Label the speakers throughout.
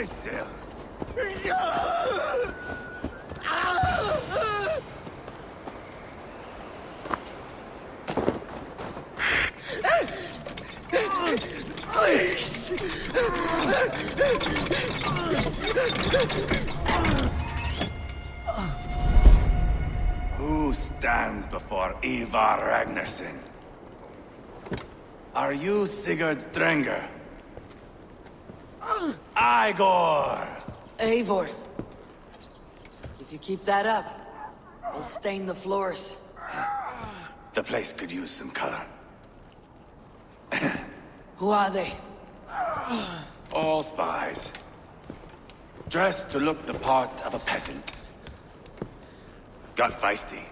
Speaker 1: Stay still. Please. Who stands before Eivor Ragnarsson? Are you Sigurd Drenger? Igor!
Speaker 2: Eivor. If you keep that up, we'll stain the floors.
Speaker 1: The place could use some color.
Speaker 2: Who are they?
Speaker 1: All spies. Dressed to look the part of a peasant. Got feisty.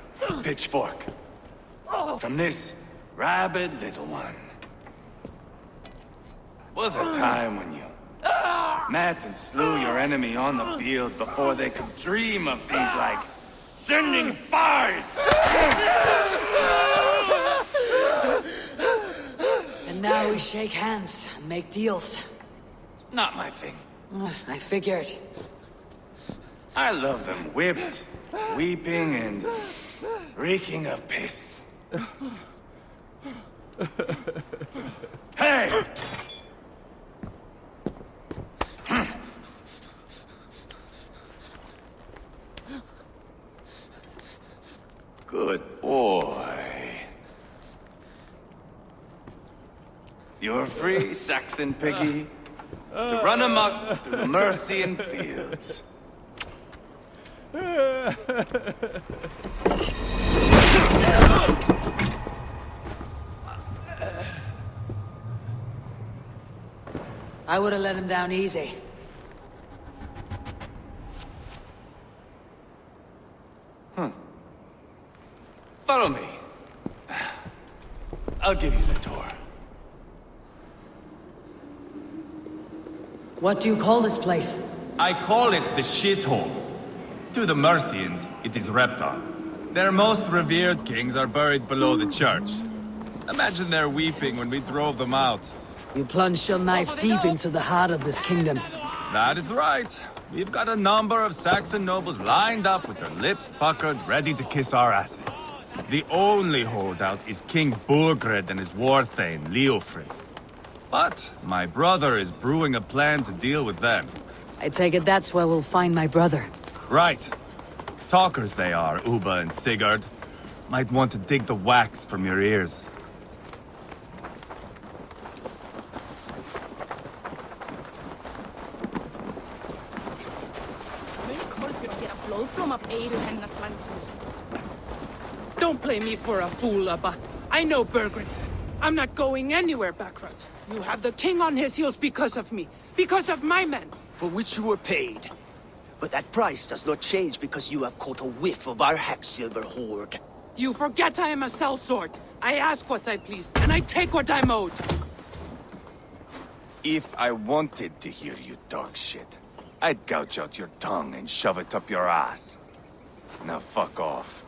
Speaker 1: Pitchfork. From this rabid little one. Was a time when you met and slew your enemy on the field before they could dream of things like sending spies!
Speaker 2: And now we shake hands and make deals.
Speaker 1: Not my thing.
Speaker 2: I figured.
Speaker 1: I love them whipped, weeping, and reeking of piss. Hey! Good boy. You're free, Saxon piggy, to run amok through the Mercian fields.
Speaker 2: I would have let him down easy.
Speaker 1: Follow me. I'll give you the tour.
Speaker 2: What do you call this place?
Speaker 3: I call it the shithole. To the Mercians, it is Reptar. Their most revered kings are buried below the church. Imagine their weeping when we drove them out.
Speaker 2: You plunged your knife deep into the heart of this kingdom.
Speaker 3: That is right. We've got a number of Saxon nobles lined up with their lips puckered, ready to kiss our asses. The only holdout is King Burgred and his warthane, Leofrid. But my brother is brewing a plan to deal with them.
Speaker 2: I take it that's where we'll find my brother.
Speaker 3: Right. Talkers they are, Uba and Sigurd. Might want to dig the wax from your ears.
Speaker 4: Don't play me for a fool, Abba. I know Burgred. I'm not going anywhere backward. You have the king on his heels because of me. Because of my men.
Speaker 5: For which you were paid. But that price does not change because you have caught a whiff of our Hacksilver hoard.
Speaker 4: You forget I am a sellsword. I ask what I please, and I take what I'm owed.
Speaker 1: If I wanted to hear you talk shit, I'd gouge out your tongue and shove it up your ass. Now fuck off.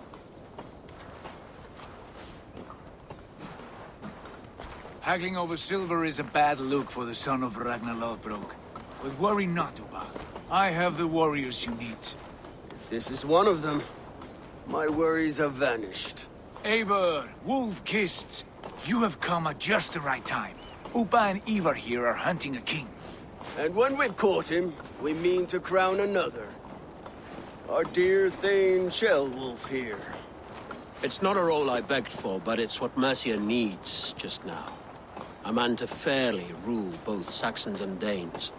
Speaker 6: Haggling over silver is a bad look for the son of Ragnar Lothbrok. But worry not, Uba. I have the warriors you need.
Speaker 5: If this is one of them, my worries have vanished.
Speaker 6: Eivor, Wolf-Kissed, you have come at just the right time. Uba and Eivor here are hunting a king.
Speaker 5: And when we've caught him, we mean to crown another. Our dear Thane Shellwolf here.
Speaker 7: It's not a role I begged for, but it's what Mercia needs just now. A man to fairly rule both Saxons and Danes.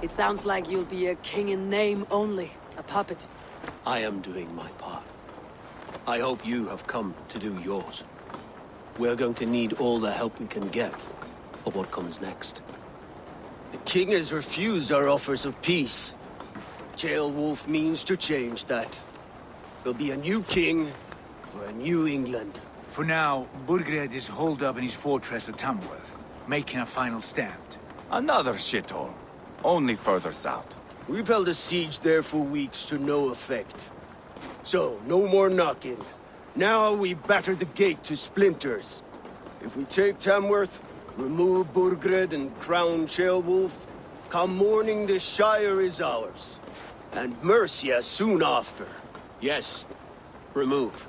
Speaker 2: It sounds like you'll be a king in name only, a puppet.
Speaker 7: I am doing my part. I hope you have come to do yours. We're going to need all the help we can get for what comes next.
Speaker 5: The king has refused our offers of peace. Jailwolf means to change that. There'll be a new king for a new England.
Speaker 6: For now, Burgred is holed up in his fortress at Tamworth, making a final stand.
Speaker 3: Another shithole. Only further south.
Speaker 5: We've held a siege there for weeks to no effect. So, no more knocking. Now we batter the gate to splinters. If we take Tamworth, remove Burgred and crown Ceolwulf, come morning the Shire is ours. And Mercia soon after.
Speaker 7: Yes, remove.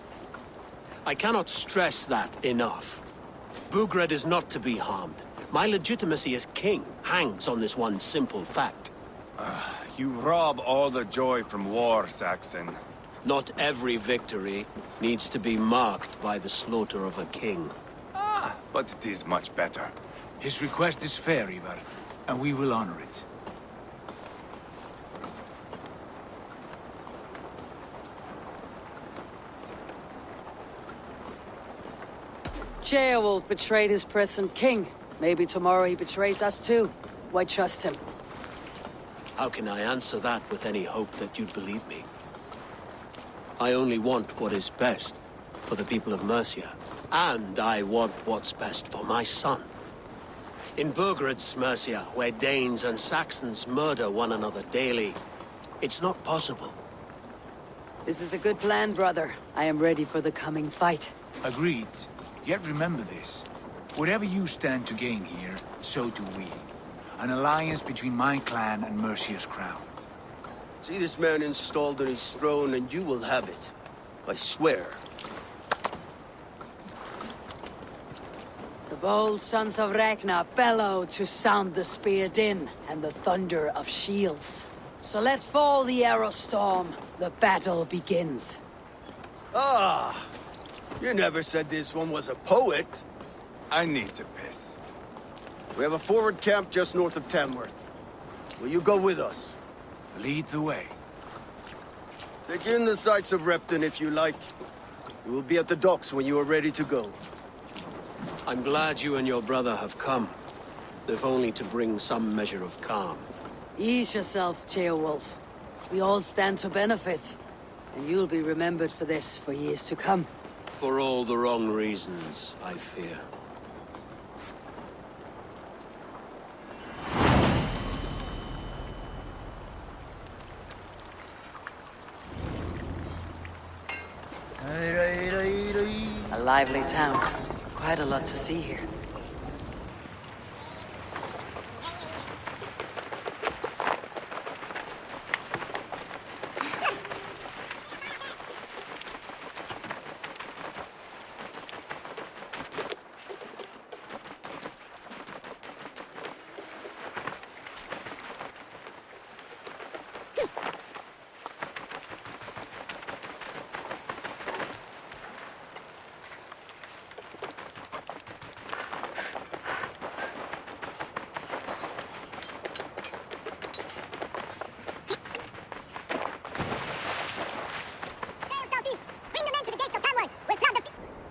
Speaker 7: I cannot stress that enough. Burgred is not to be harmed. My legitimacy as king hangs on this one simple fact.
Speaker 3: You rob all the joy from war, Saxon.
Speaker 7: Not every victory needs to be marked by the slaughter of a king.
Speaker 3: But it is much better.
Speaker 6: His request is fair, Ivar, and we will honor it.
Speaker 2: Ceolwulf betrayed his present king. Maybe tomorrow he betrays us too. Why trust him?
Speaker 7: How can I answer that with any hope that you'd believe me? I only want what is best for the people of Mercia. And I want what's best for my son. In Burgred's Mercia, where Danes and Saxons murder one another daily, it's not possible.
Speaker 2: This is a good plan, brother. I am ready for the coming fight.
Speaker 6: Agreed. Yet remember this. Whatever you stand to gain here, so do we. An alliance between my clan and Mercia's crown.
Speaker 5: See this man installed on his throne and you will have it. I swear.
Speaker 2: The bold sons of Ragnar bellow to sound the spear din and the thunder of shields. So let fall the arrow storm. The battle begins.
Speaker 5: Ah! You never said this one was a poet.
Speaker 3: I need to piss.
Speaker 5: We have a forward camp just north of Tamworth. Will you go with us?
Speaker 6: Lead the way.
Speaker 5: Take in the sights of Repton if you like. We will be at the docks when you are ready to go.
Speaker 7: I'm glad you and your brother have come, if only to bring some measure of calm.
Speaker 2: Ease yourself, Ceolwulf. We all stand to benefit. And you'll be remembered for this for years to come.
Speaker 7: For all the wrong reasons, I fear.
Speaker 2: A lively town. Quite a lot to see here.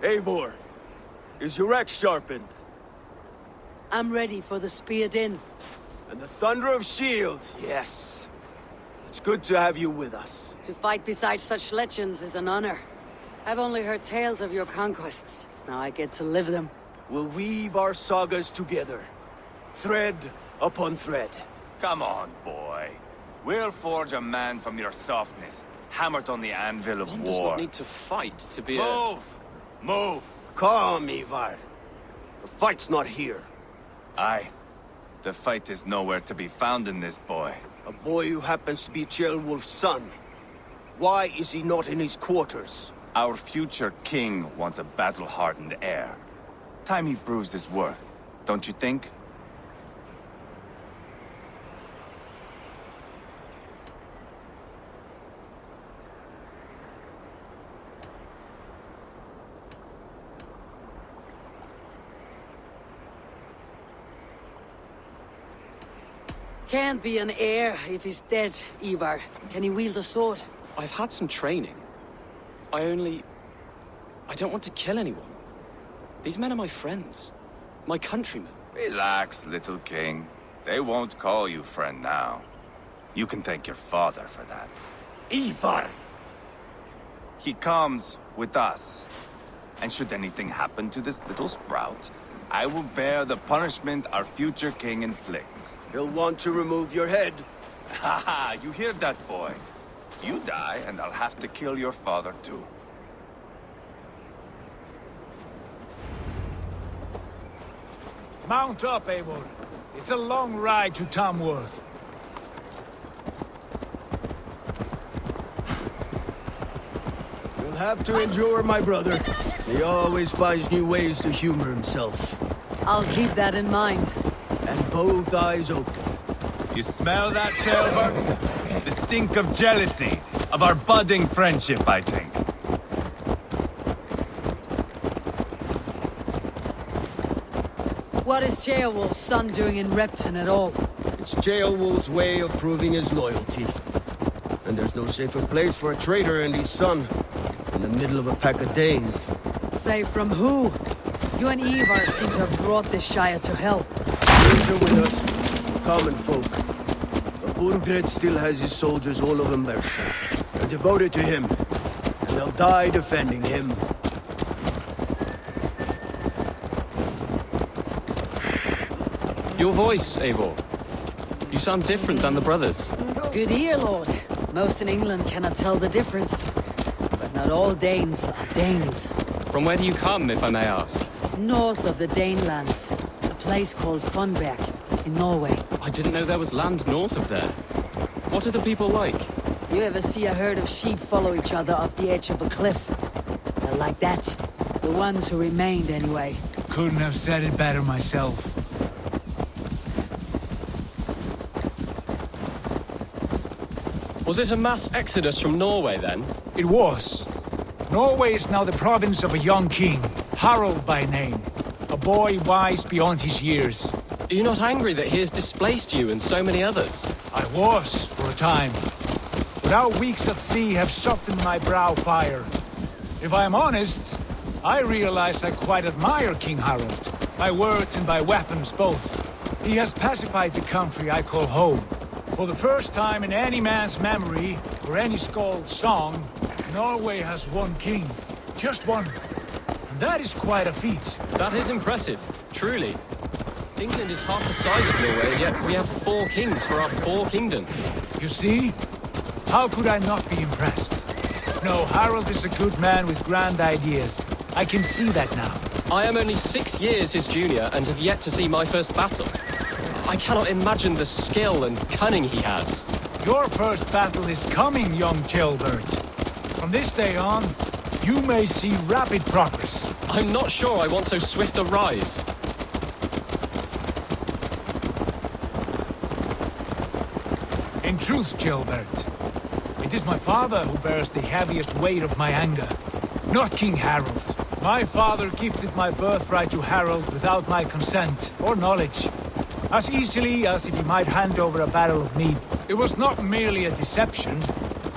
Speaker 5: Eivor, is your axe sharpened?
Speaker 2: I'm ready for the spear din.
Speaker 5: And the thunder of shields, yes. It's good to have you with us.
Speaker 2: To fight beside such legends is an honor. I've only heard tales of your conquests. Now I get to live them.
Speaker 5: We'll weave our sagas together. Thread upon thread.
Speaker 3: Come on, boy. We'll forge a man from your softness, hammered on the anvil of
Speaker 8: One
Speaker 3: war.
Speaker 8: does not need to fight to be
Speaker 3: Move! Move!
Speaker 5: Calm, Ivar. The fight's not here.
Speaker 3: Aye. The fight is nowhere to be found in this boy.
Speaker 5: A boy who happens to be Ceolwulf's son. Why is he not in his quarters?
Speaker 3: Our future king wants a battle-hardened heir. Time he proves his worth, don't you think?
Speaker 2: Can't be an heir if he's dead, Ivar. Can he wield a sword?
Speaker 8: I've had some training. I don't want to kill anyone. These men are my friends. My countrymen.
Speaker 3: Relax, little king. They won't call you friend now. You can thank your father for that.
Speaker 5: Ivar!
Speaker 3: He comes with us. And should anything happen to this little sprout, I will bear the punishment our future king inflicts.
Speaker 5: He'll want to remove your head.
Speaker 3: Haha, you hear that, boy? You die, and I'll have to kill your father, too.
Speaker 6: Mount up, Eivor. It's a long ride to Tamworth.
Speaker 5: You'll have to endure, my brother. He always finds new ways to humor himself.
Speaker 2: I'll keep that in mind.
Speaker 5: And both eyes open.
Speaker 3: You smell that, Eivor? The stink of jealousy, of our budding friendship, I think.
Speaker 2: What is Ceolwulf's son doing in Repton at all?
Speaker 5: It's Ceolwulf's way of proving his loyalty. And there's no safer place for a traitor and his son. In the middle of a pack of Danes.
Speaker 2: Say from who? You and Eivor seem to have brought this shire to hell.
Speaker 5: Danes are with us, common folk. But Burgred still has his soldiers all over Mercia. They're devoted to him, and they'll die defending him.
Speaker 8: Your voice, Eivor. You sound different than the brothers.
Speaker 2: Good ear, Lord. Most in England cannot tell the difference. But not all Danes are Danes.
Speaker 8: From where do you come, if I may ask?
Speaker 2: North of the Danelands, a place called Funberg, in Norway.
Speaker 8: I didn't know there was land north of there. What are the people like?
Speaker 2: You ever see a herd of sheep follow each other off the edge of a cliff? They're like that. The ones who remained, anyway.
Speaker 6: Couldn't have said it better myself.
Speaker 8: Was it a mass exodus from Norway, then?
Speaker 6: It was. Norway is now the province of a young king, Harald by name. A boy wise beyond his years.
Speaker 8: Are you not angry that he has displaced you and so many others?
Speaker 6: I was, for a time. But our weeks at sea have softened my brow fire. If I am honest, I realize I quite admire King Harald. By words and by weapons both. He has pacified the country I call home. For the first time in any man's memory, or any skald's song, Norway has one king. Just one. And that is quite a feat.
Speaker 8: That is impressive, truly. England is half the size of Norway, yet we have 4 kings for our 4 kingdoms.
Speaker 6: You see? How could I not be impressed? No, Harald is a good man with grand ideas. I can see that now.
Speaker 8: I am only 6 years his junior and have yet to see my first battle. I cannot imagine the skill and cunning he has.
Speaker 6: Your first battle is coming, young Gilbert. From this day on, you may see rapid progress.
Speaker 8: I'm not sure I want so swift a rise.
Speaker 6: In truth, Gilbert, it is my father who bears the heaviest weight of my anger, not King Harald. My father gifted my birthright to Harald without my consent or knowledge. As easily as if he might hand over a barrel of mead. It was not merely a deception,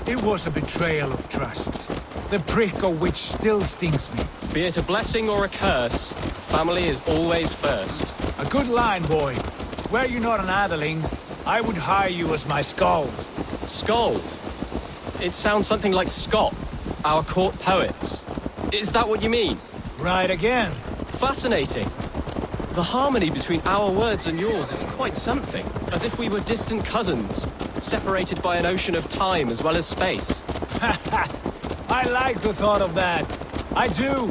Speaker 6: it was a betrayal of trust. The prick of which still stings me.
Speaker 8: Be it a blessing or a curse, family is always first.
Speaker 6: A good line, boy. Were you not an atheling, I would hire you as my skald.
Speaker 8: Skald? It sounds something like Scott, our court poets. Is that what you mean?
Speaker 6: Right again.
Speaker 8: Fascinating. The harmony between our words and yours is quite something. As if we were distant cousins, separated by an ocean of time as well as space.
Speaker 6: I like the thought of that. I do.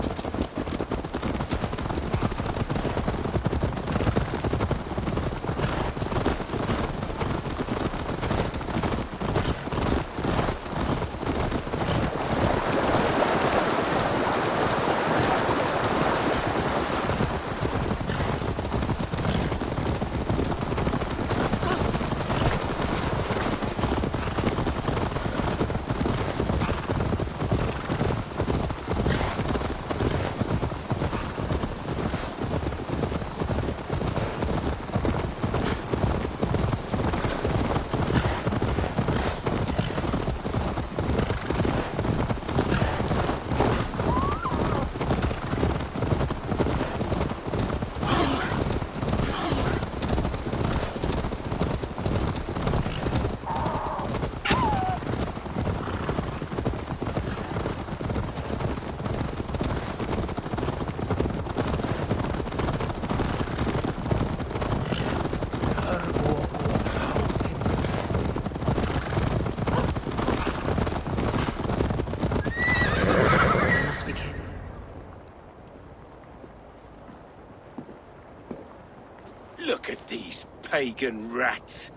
Speaker 5: pagan rats.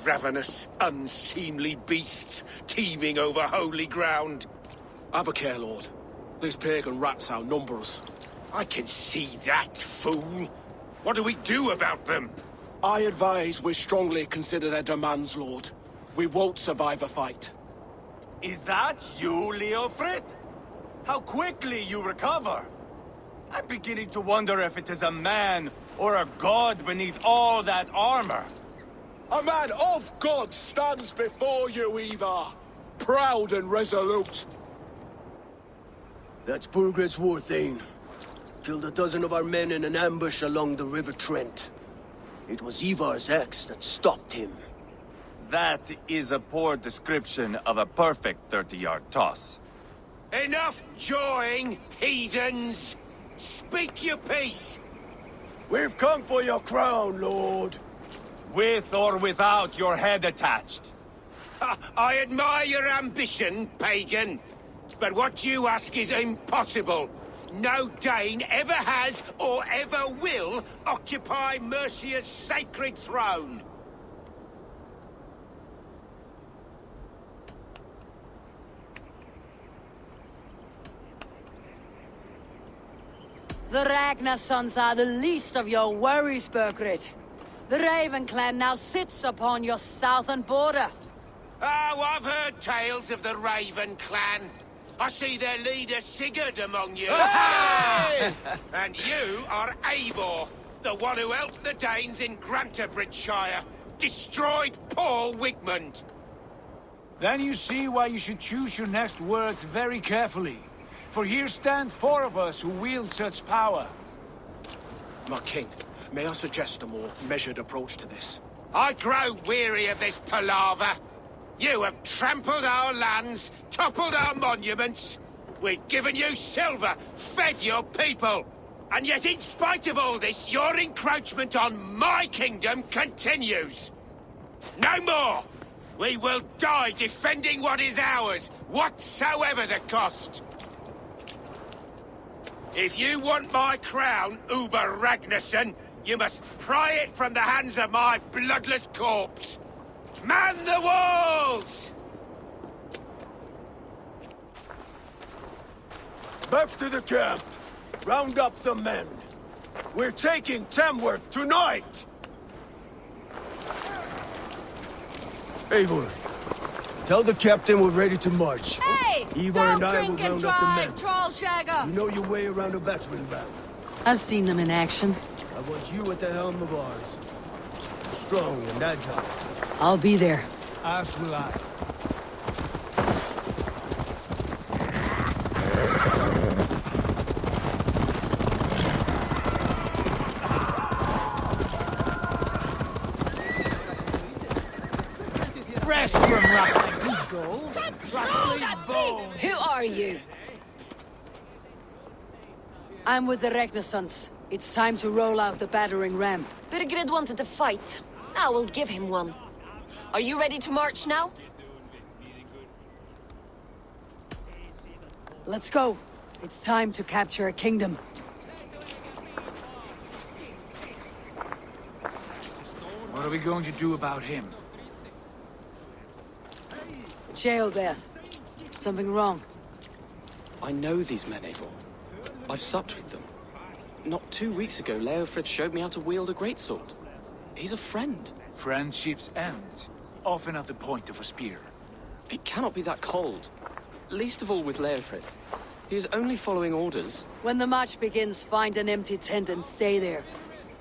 Speaker 5: Ravenous, unseemly beasts teeming over holy ground.
Speaker 9: Have a care, Lord. These pagan rats outnumber us.
Speaker 5: I can see that, fool. What do we do about them?
Speaker 9: I advise we strongly consider their demands, Lord. We won't survive a fight.
Speaker 1: Is that you, Leofrid? How quickly you recover! I'm beginning to wonder if it is a man or a god beneath all that armor.
Speaker 9: A man of God stands before you, Eivor. Proud and resolute.
Speaker 5: That's Burgred's war thane. Killed a dozen of our men in an ambush along the River Trent. It was Eivor's axe that stopped him.
Speaker 1: That is a poor description of a perfect 30-yard toss.
Speaker 5: Enough jawing, heathens! Speak your peace! We've come for your crown, Lord.
Speaker 1: With or without your head attached.
Speaker 5: I admire your ambition, pagan. But what you ask is impossible. No Dane ever has or ever will occupy Mercia's sacred throne.
Speaker 2: The Ragnar sons are the least of your worries, Burgred. The Raven clan now sits upon your southern border.
Speaker 5: Oh, I've heard tales of the Raven clan. I see their leader Sigurd among you.
Speaker 1: Hey!
Speaker 5: And you are Eivor, the one who helped the Danes in Grantabridgeshire. Destroyed poor Wigmund.
Speaker 6: Then you see why you should choose your next words very carefully. For here stand 4 of us who wield such power.
Speaker 9: My king, may I suggest a more measured approach to this?
Speaker 5: I grow weary of this palaver. You have trampled our lands, toppled our monuments. We've given you silver, fed your people. And yet in spite of all this, your encroachment on my kingdom continues. No more! We will die defending what is ours, whatsoever the cost. If you want my crown, Uber Ragnarsson, you must pry it from the hands of my bloodless corpse. Man the walls! Back to the camp. Round up the men. We're taking Tamworth tonight! Eivor, tell the captain we're ready to march.
Speaker 2: Hey!
Speaker 5: Eivor and
Speaker 2: Don't
Speaker 5: I will
Speaker 2: drink and
Speaker 5: round up the men.
Speaker 2: drive, Trollshagger!
Speaker 5: You know your way around a battering ram.
Speaker 2: I've seen them in action.
Speaker 5: I want you at the helm of ours. Strong and agile.
Speaker 2: I'll be there.
Speaker 6: As will I.
Speaker 10: Rest from rattling skulls, rattling bones.
Speaker 2: Who are you? I'm with the Ragnarsons. It's time to roll out the battering ram.
Speaker 11: Birgred wanted to fight. Now we'll give him one. Are you ready to march now?
Speaker 2: Let's go. It's time to capture a kingdom.
Speaker 6: What are we going to do about him?
Speaker 2: Jail death. Something wrong.
Speaker 8: I know these men, Eivor. I've supped with them. Not 2 weeks ago, Leofrith showed me how to wield a greatsword. He's a friend.
Speaker 6: Friendships end, often at the point of a spear.
Speaker 8: It cannot be that cold. Least of all with Leofrith. He is only following orders.
Speaker 2: When the march begins, find an empty tent and stay there.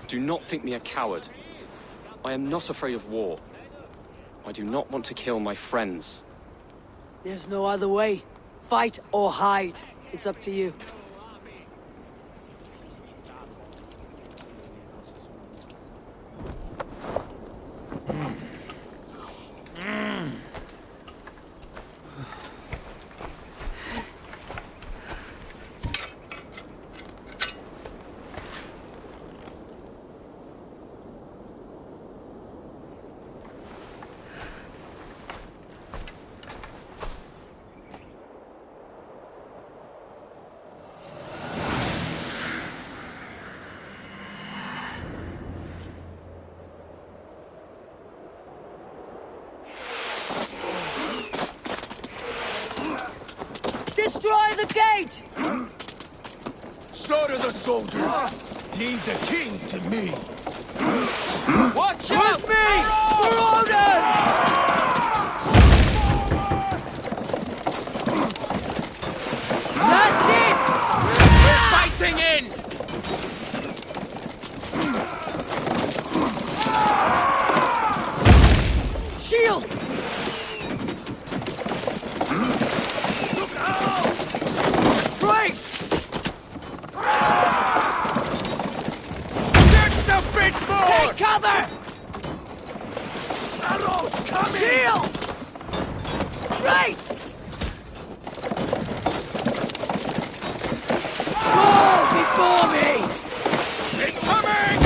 Speaker 8: Do not think me a coward. I am not afraid of war. I do not want to kill my friends.
Speaker 2: There's no other way. Fight or hide. It's up to you. Destroy the gate!
Speaker 5: Slaughter the soldiers! Leave the king to me!
Speaker 8: Watch out!
Speaker 2: With me! For Odin! That's it!
Speaker 1: We're fighting in!
Speaker 2: Shields! Brakes!
Speaker 1: Just a bit more!
Speaker 2: Take cover!
Speaker 1: Arrows coming!
Speaker 2: Shields! Brakes! Fall before me!
Speaker 1: It's coming!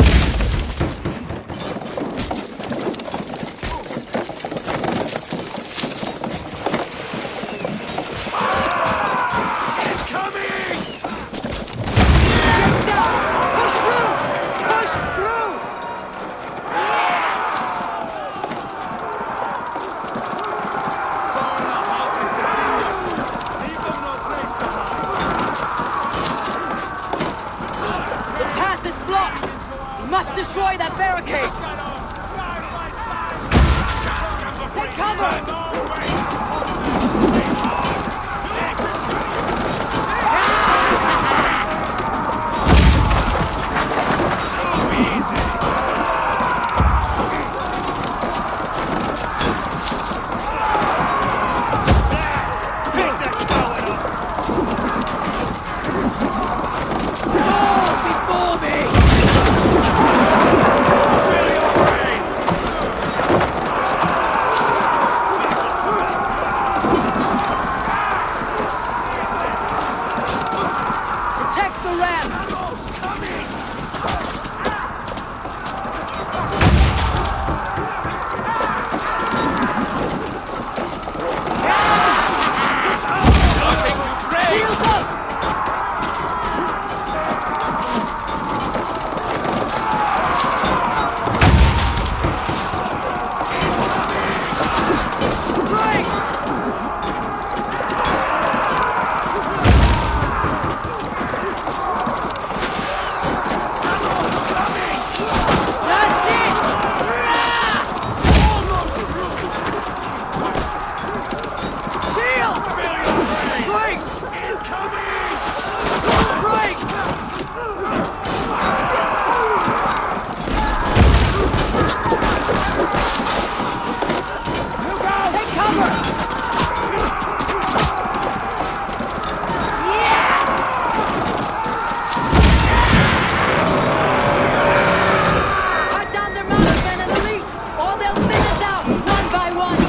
Speaker 1: It's coming!
Speaker 2: Get down! Push through! Push through! The path is blocked! We must destroy that barricade! Take cover! Fall before me! Protect the ram! Shields up! Brakes! That's it! Shields! Brakes! Brakes! Take cover! Yes! Cut down their mountain and elites, or they'll thin us out one by one.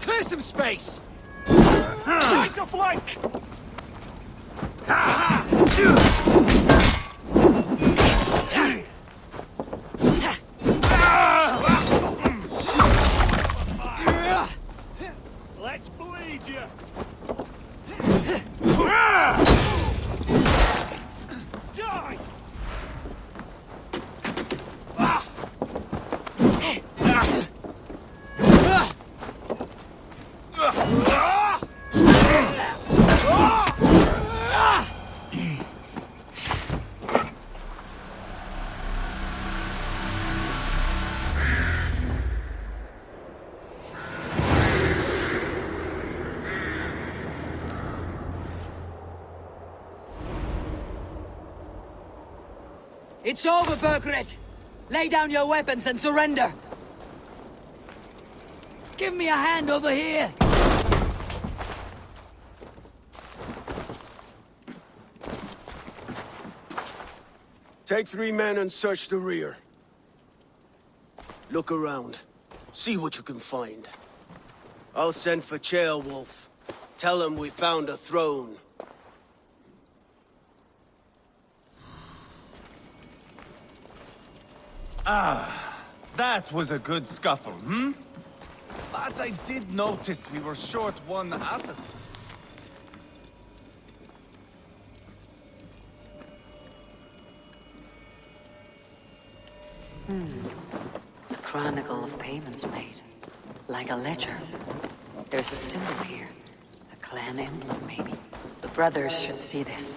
Speaker 6: Clear some space!
Speaker 9: Take a flank! Let's bleed you! Die!
Speaker 2: It's over, Birgred! Lay down your weapons and surrender! Give me a hand over here!
Speaker 5: Take 3 men and search the rear. Look around. See what you can find. I'll send for Ceolwulf. Tell him we found a throne.
Speaker 3: That was a good scuffle, hmm? But I did notice we were short one out of...
Speaker 12: A chronicle of payments made. Like a ledger. There's a symbol here. A clan emblem, maybe. The brothers should see this.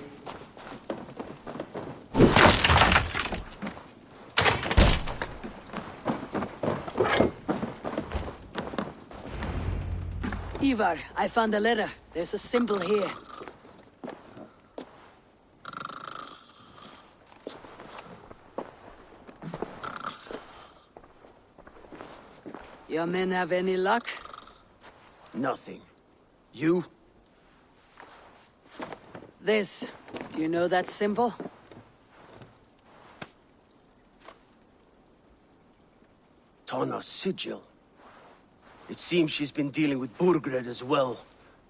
Speaker 2: Eivor, I found a letter. There's a symbol here. Your men have any luck?
Speaker 5: Nothing. You?
Speaker 2: This. Do you know that symbol?
Speaker 5: Tana's sigil. It seems she's been dealing with Burgred as well.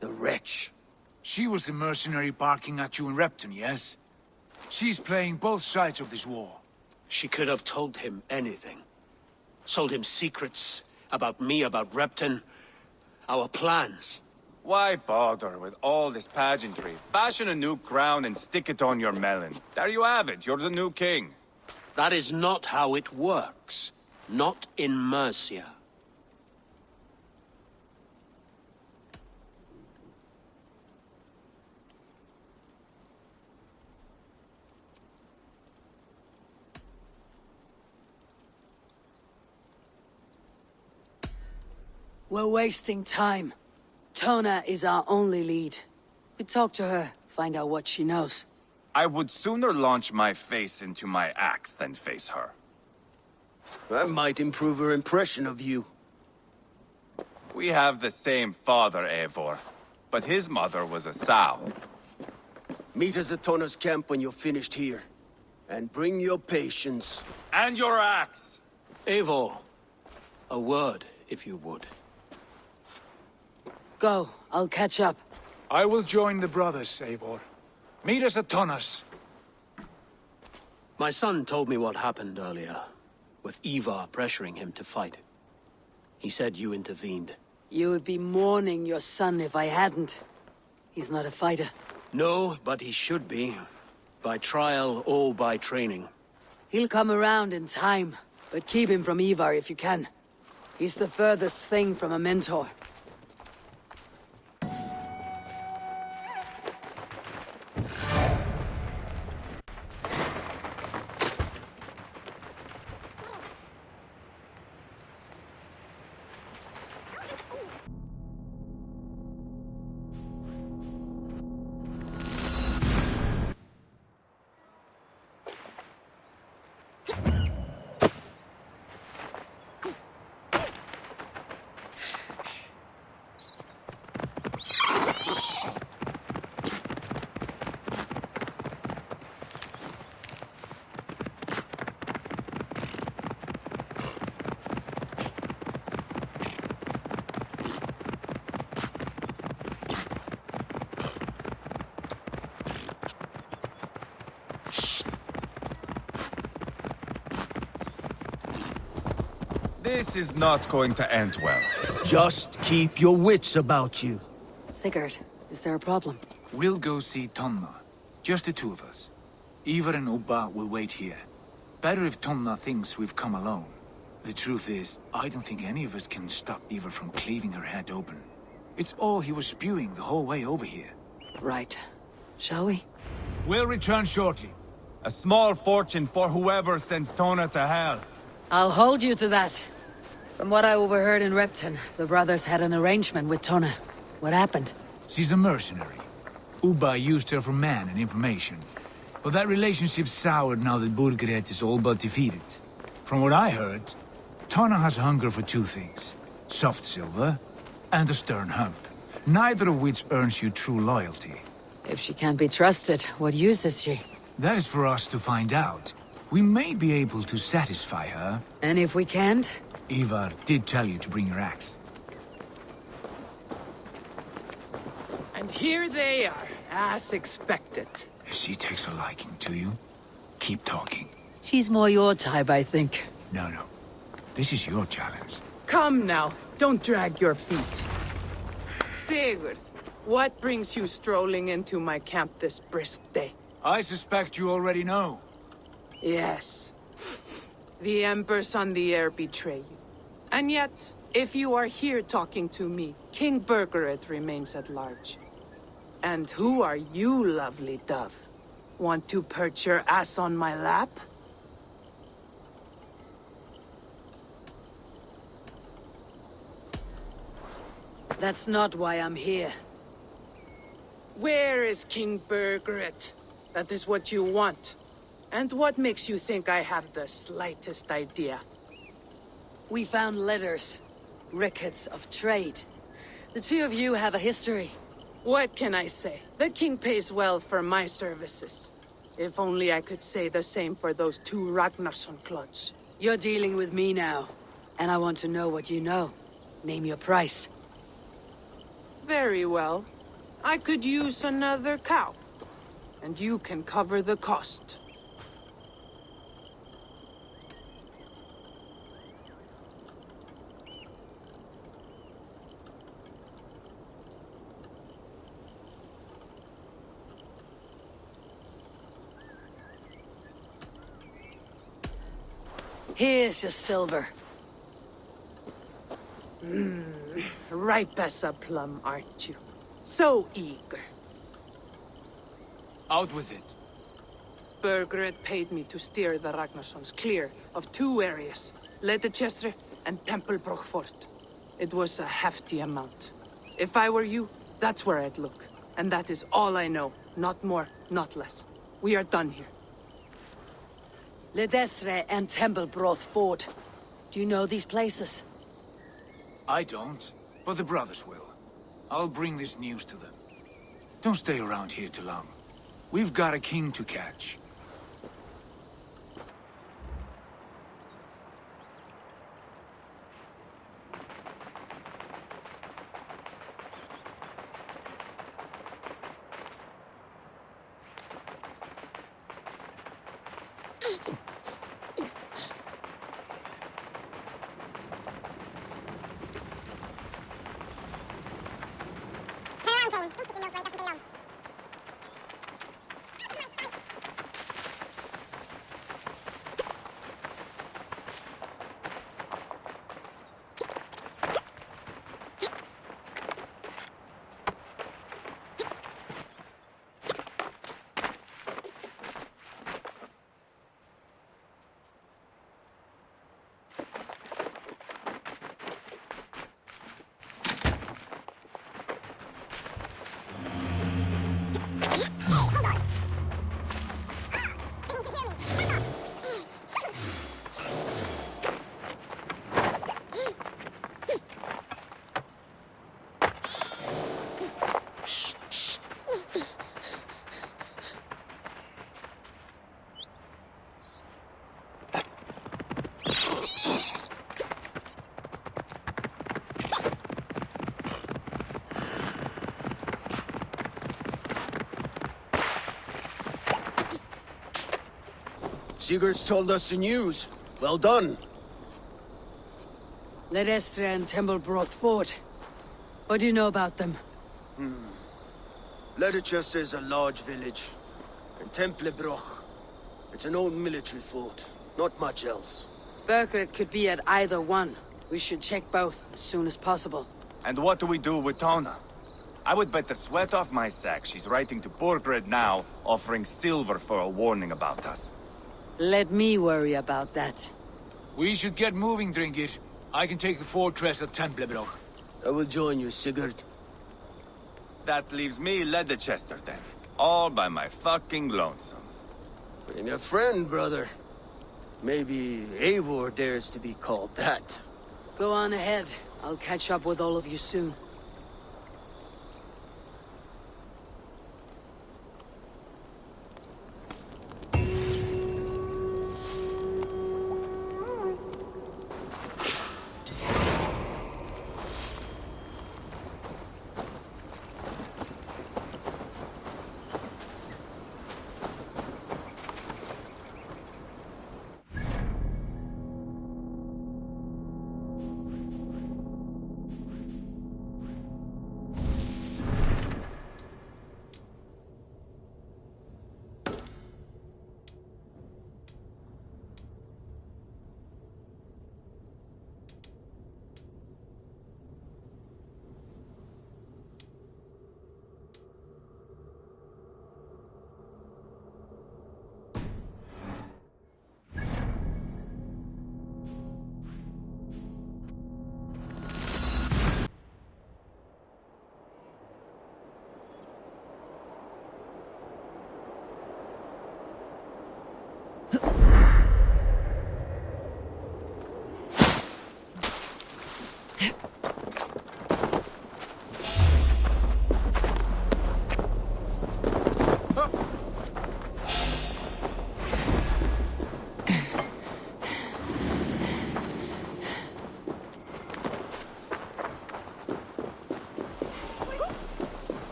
Speaker 5: The wretch.
Speaker 6: She was the mercenary barking at you in Repton, yes? She's playing both sides of this war.
Speaker 7: She could have told him anything. Told him secrets about me, about Repton, our plans.
Speaker 3: Why bother with all this pageantry? Fashion a new crown and stick it on your melon. There you have it, you're the new king.
Speaker 7: That is not how it works. Not in Mercia.
Speaker 2: We're wasting time. Tona is our only lead. We talk to her, find out what she knows.
Speaker 3: I would sooner launch my face into my axe than face her.
Speaker 5: That might improve her impression of you.
Speaker 3: We have the same father, Eivor, but his mother was a sow.
Speaker 5: Meet us at Tona's camp when you're finished here. And bring your patience.
Speaker 3: And your axe!
Speaker 7: Eivor, a word, if you would.
Speaker 2: Go, I'll catch up.
Speaker 6: I will join the brothers, Eivor. Meet us at Tonas.
Speaker 7: My son told me what happened earlier, with Eivor pressuring him to fight. He said you intervened.
Speaker 2: You would be mourning your son if I hadn't. He's not a fighter.
Speaker 7: No, but he should be. By trial or by training.
Speaker 2: He'll come around in time, but keep him from Eivor if you can. He's the furthest thing from a mentor.
Speaker 3: This is not going to end well.
Speaker 5: Just keep your wits about you.
Speaker 2: Sigurd, is there a problem?
Speaker 6: We'll go see Tomna. Just the two of us. Eivor and Ubba will wait here. Better if Tomna thinks we've come alone. The truth is, I don't think any of us can stop Eivor from cleaving her head open. It's all he was spewing the whole way over here.
Speaker 2: Right. Shall we?
Speaker 6: We'll return shortly.
Speaker 3: A small fortune for whoever sends Tona to hell.
Speaker 2: I'll hold you to that. From what I overheard in Repton, the brothers had an arrangement with Tona. What happened?
Speaker 6: She's a mercenary. Ubba used her for man and information. But that relationship soured now that Burgred is all but defeated. From what I heard, Tona has hunger for two things. Soft silver and a stern hump. Neither of which earns you true loyalty.
Speaker 2: If she can't be trusted, what use is she?
Speaker 6: That is for us to find out. We may be able to satisfy her.
Speaker 2: And if we can't?
Speaker 6: Eivor did tell you to bring your axe.
Speaker 4: And here they are, as expected.
Speaker 6: If she takes a liking to you, keep talking.
Speaker 2: She's more your type, I think.
Speaker 6: No. This is your challenge.
Speaker 4: Come now, don't drag your feet. Sigurd, what brings you strolling into my camp this brisk day?
Speaker 6: I suspect you already know.
Speaker 4: Yes. The Embers on the air betray you. And yet, if you are here talking to me, King Burgred remains at large. And who are you, lovely dove? Want to perch your ass on my lap?
Speaker 2: That's not why I'm here.
Speaker 4: Where is King Burgred? That is what you want. And what makes you think I have the slightest idea?
Speaker 2: We found letters, records of trade. The two of you have a history.
Speaker 4: What can I say? The king pays well for my services. If only I could say the same for those two Ragnarsson clods.
Speaker 2: You're dealing with me now, and I want to know what you know. Name your price.
Speaker 4: Very well. I could use another cow. And you can cover the cost.
Speaker 2: Here's your silver.
Speaker 4: Ripe as a plum, aren't you? So eager.
Speaker 6: Out with it.
Speaker 4: Burgred paid me to steer the Ragnarssons clear of two areas, Ledechestre and Templebroch Fort. It was a hefty amount. If I were you, that's where I'd look. And that is all I know. Not more, not less. We are done here.
Speaker 2: Ledestre and Templebroch Fort. Do you know these places?
Speaker 6: I don't, but the brothers will. I'll bring this news to them. Don't stay around here too long. We've got a king to catch.
Speaker 5: Sigurd's told us the news. Well done.
Speaker 2: Ledestre and Templebroth fought. What do you know about them?
Speaker 5: Leicester is a large village. And Templebroch, it's an old military fort. Not much else.
Speaker 2: Burkred could be at either one. We should check both as soon as possible.
Speaker 1: And what do we do with Tona? I would bet the sweat off my sack she's writing to Borgred now, offering silver for a warning about us.
Speaker 2: Let me worry about that.
Speaker 6: We should get moving, Dringir. I can take the fortress of Templebroch.
Speaker 5: I will join you, Sigurd.
Speaker 1: That leaves me Leicester then. All by my fucking lonesome.
Speaker 5: And your friend, brother. Maybe Eivor dares to be called that.
Speaker 2: Go on ahead. I'll catch up with all of you soon.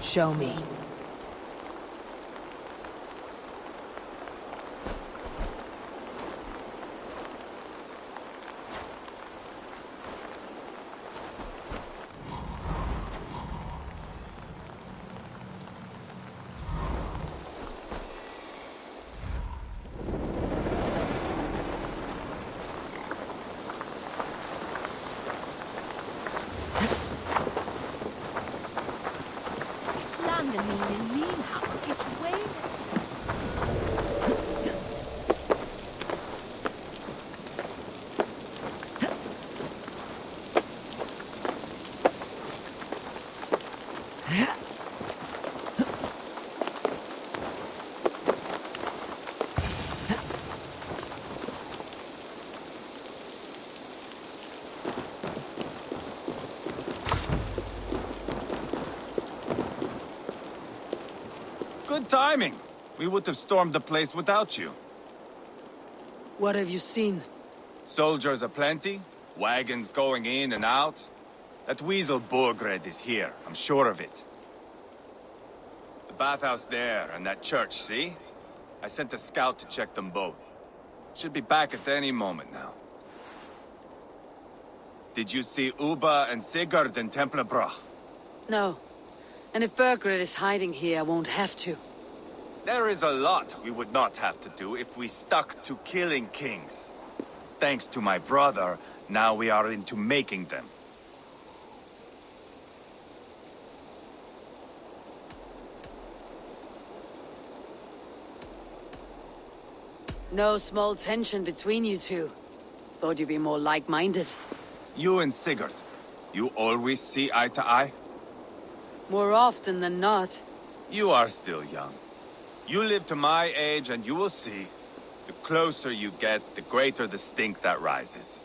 Speaker 2: Show me.
Speaker 1: Good timing. We would have stormed the place without you.
Speaker 2: What have you seen?
Speaker 1: Soldiers aplenty, wagons going in and out. That weasel Borgred is here, I'm sure of it. The bathhouse there and that church, see? I sent a scout to check them both. Should be back at any moment now. Did you see Uba and Sigurd in Templebroch?
Speaker 2: No. And if Burkred is hiding here, I won't have to.
Speaker 1: There is a lot we would not have to do if we stuck to killing kings. Thanks to my brother, now we are into making them.
Speaker 2: No small tension between you two. Thought you'd be more like-minded.
Speaker 1: You and Sigurd, you always see eye to eye?
Speaker 2: More often than not.
Speaker 1: You are still young. You live to my age and you will see. The closer you get, the greater the stink that rises.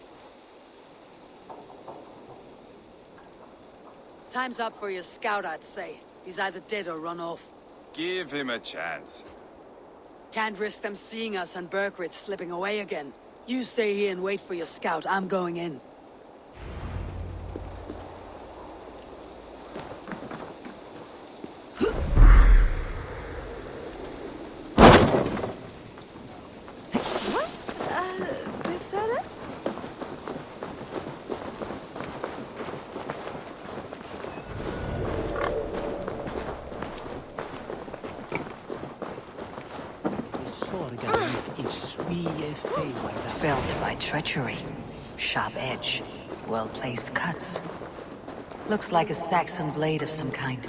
Speaker 2: Time's up for your scout, I'd say. He's either dead or run off.
Speaker 1: Give him a chance.
Speaker 2: Can't risk them seeing us and Burkred slipping away again. You stay here and wait for your scout. I'm going in.
Speaker 12: built by treachery. Sharp edge, well-placed cuts. Looks like a Saxon blade of some kind.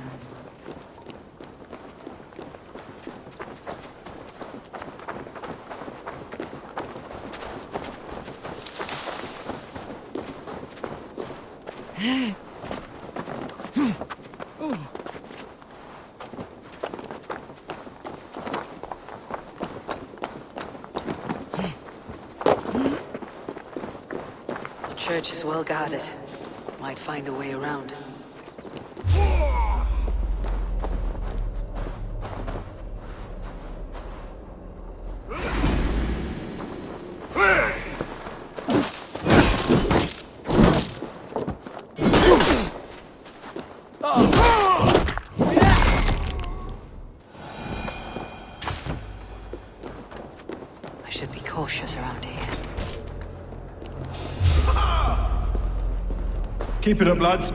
Speaker 12: The church is well guarded. Might find a way around. I should be cautious around here.
Speaker 13: Keep it up, lads.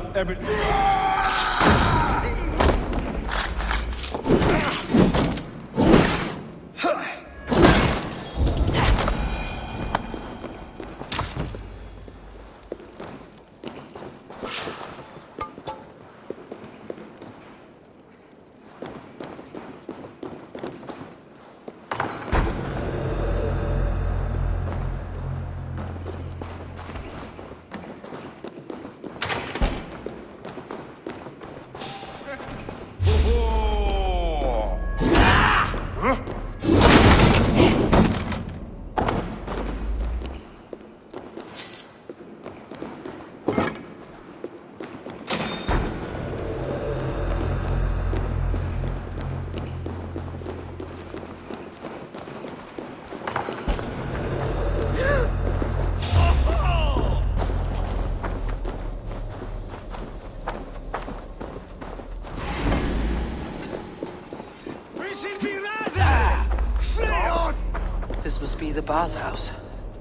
Speaker 12: This must be the bathhouse.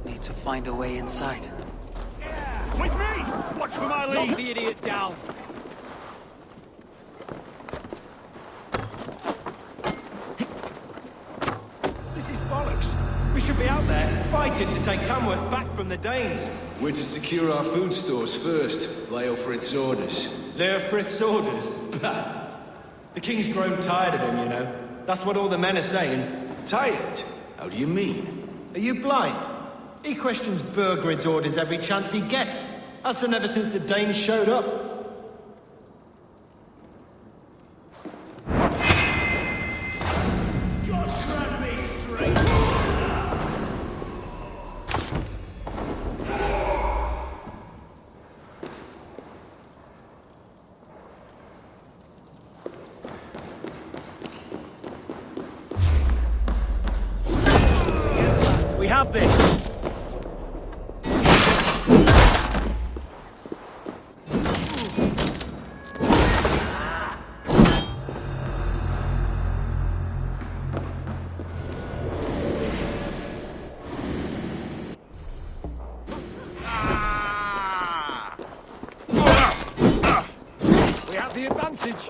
Speaker 12: Need to find a way inside.
Speaker 10: With me! Watch for my lead! Knock the idiot down! This is bollocks. We should be out there, fighting to take Tamworth back from the Danes.
Speaker 14: We're to secure our food stores first. Leofrith's orders.
Speaker 15: Leofrith's orders? Bah. The king's grown tired of him, you know. That's what all the men are saying.
Speaker 14: Tired? How do you mean?
Speaker 15: Are you blind? He questions Burgred's orders every chance he gets. Has done ever since the Danes showed up.
Speaker 10: Just run me straight! We have this! We have the advantage!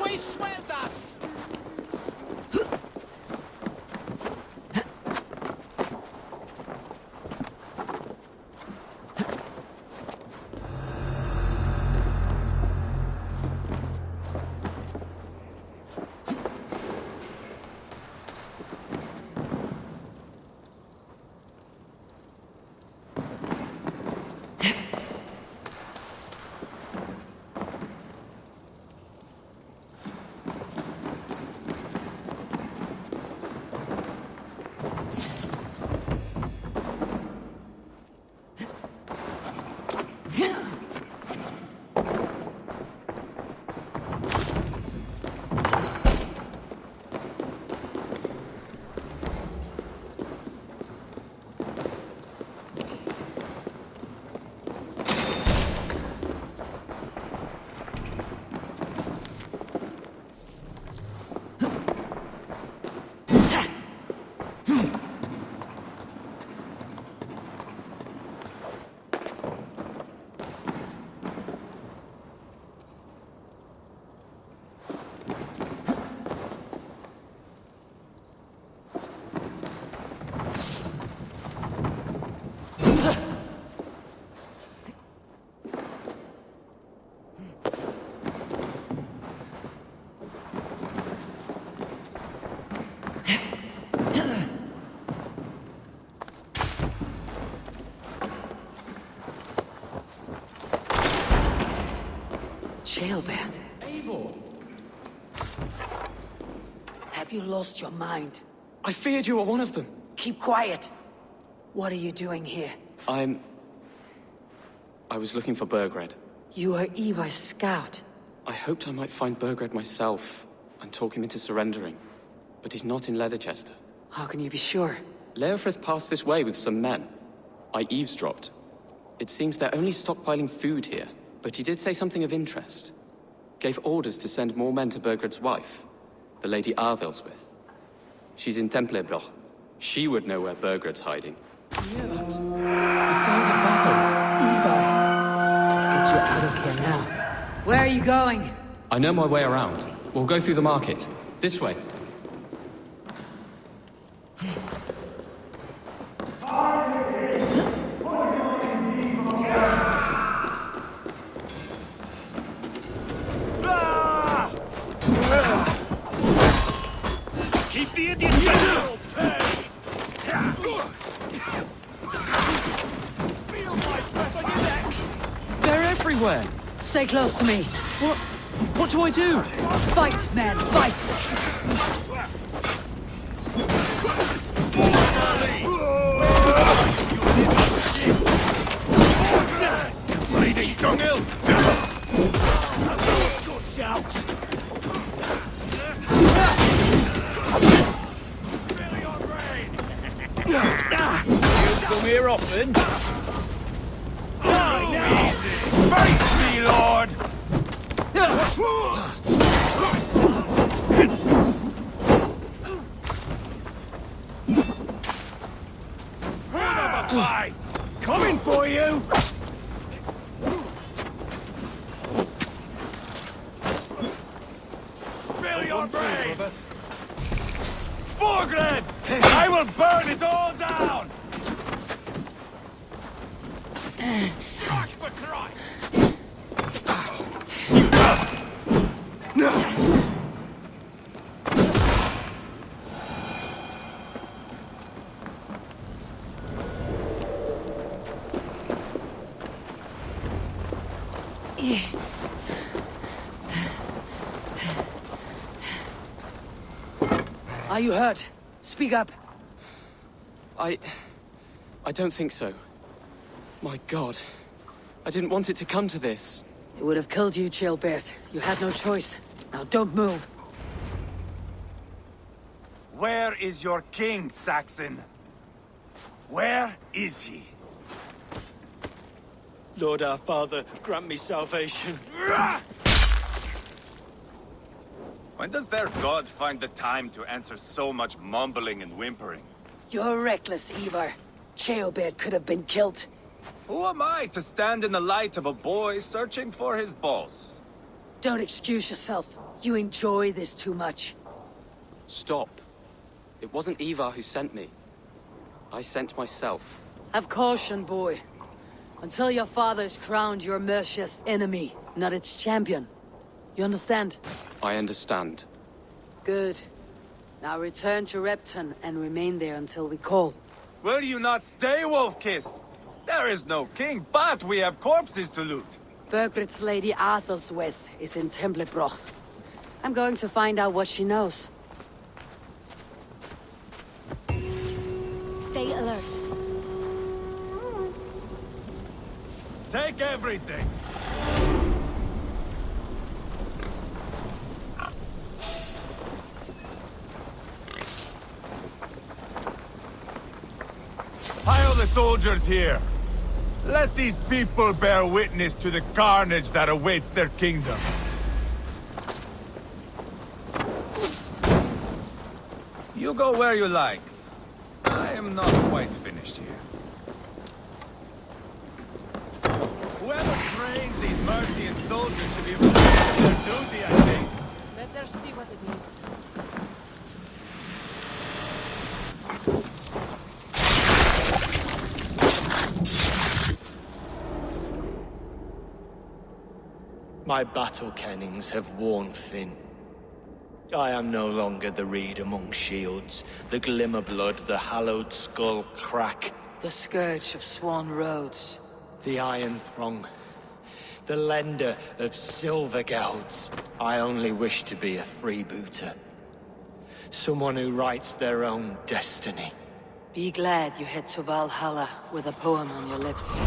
Speaker 9: we swell that?
Speaker 2: Jailbird.
Speaker 8: Eivor!
Speaker 2: Have you lost your mind?
Speaker 8: I feared you were one of them.
Speaker 2: Keep quiet. What are you doing here?
Speaker 8: I was looking for Burgred.
Speaker 2: You are Eivor's scout.
Speaker 8: I hoped I might find Burgred myself and talk him into surrendering. But he's not in Leicester.
Speaker 2: How can you be sure?
Speaker 8: Leofrith passed this way with some men. I eavesdropped. It seems they're only stockpiling food here, but he did say something of interest. Gave orders to send more men to Burgred's wife, the Lady Arvilswith. She's in Templebroch. She would know where Burgred's hiding.
Speaker 2: You?
Speaker 8: The sounds of battle.
Speaker 2: Eivor! Let's get you out of here now. Where are you going?
Speaker 8: I know my way around. We'll go through the market. This way.
Speaker 9: Keep the Indian feel my breath on your neck!
Speaker 8: They're everywhere!
Speaker 2: Stay close to me.
Speaker 8: What do I do?
Speaker 2: Fight, man, fight!
Speaker 9: Bleeding dunghill! Good shouts! You come here often? Die now! Face me, Lord! Fight! Coming for you! Spill your brains! Burgred! I will burn it all down! Fuck for Christ!
Speaker 2: Are you hurt? Speak up.
Speaker 8: I don't think so. My God. I didn't want it to come to this.
Speaker 2: It would have killed you, Jailbird. You had no choice. Now don't move.
Speaker 1: Where is your king, Saxon? Where is he?
Speaker 15: Lord our Father, grant me salvation.
Speaker 1: When does their god find the time to answer so much mumbling and whimpering?
Speaker 2: You're reckless, Eivor. Jailbird could have been killed.
Speaker 1: Who am I to stand in the light of a boy searching for his boss?
Speaker 2: Don't excuse yourself. You enjoy this too much.
Speaker 8: Stop. It wasn't Eivor who sent me. I sent myself.
Speaker 2: Have caution, boy. Until your father is crowned your Mercia's enemy, not its champion. You understand?
Speaker 8: I understand.
Speaker 2: Good. Now return to Repton and remain there until we call.
Speaker 1: Will you not stay, Wolf-Kissed? There is no king, but we have corpses to loot.
Speaker 2: Birgit's Lady Arthelsweth is in Templebroch. I'm going to find out what she knows.
Speaker 11: Stay alert.
Speaker 1: Take everything! Pile the soldiers here. Let these people bear witness to the carnage that awaits their kingdom. You go where you like. I am not quite finished here. Whoever trains these Mercian soldiers should be able to do their duty, I think.
Speaker 4: Let us see what it is.
Speaker 15: My battle kennings have worn thin. I am no longer the reed among shields, the glimmer blood, the hallowed skull crack.
Speaker 2: The scourge of Swan Roads.
Speaker 15: The Iron Throng. The lender of silver gelds. I only wish to be a freebooter. Someone who writes their own destiny.
Speaker 2: Be glad you head to Valhalla with a poem on your lips.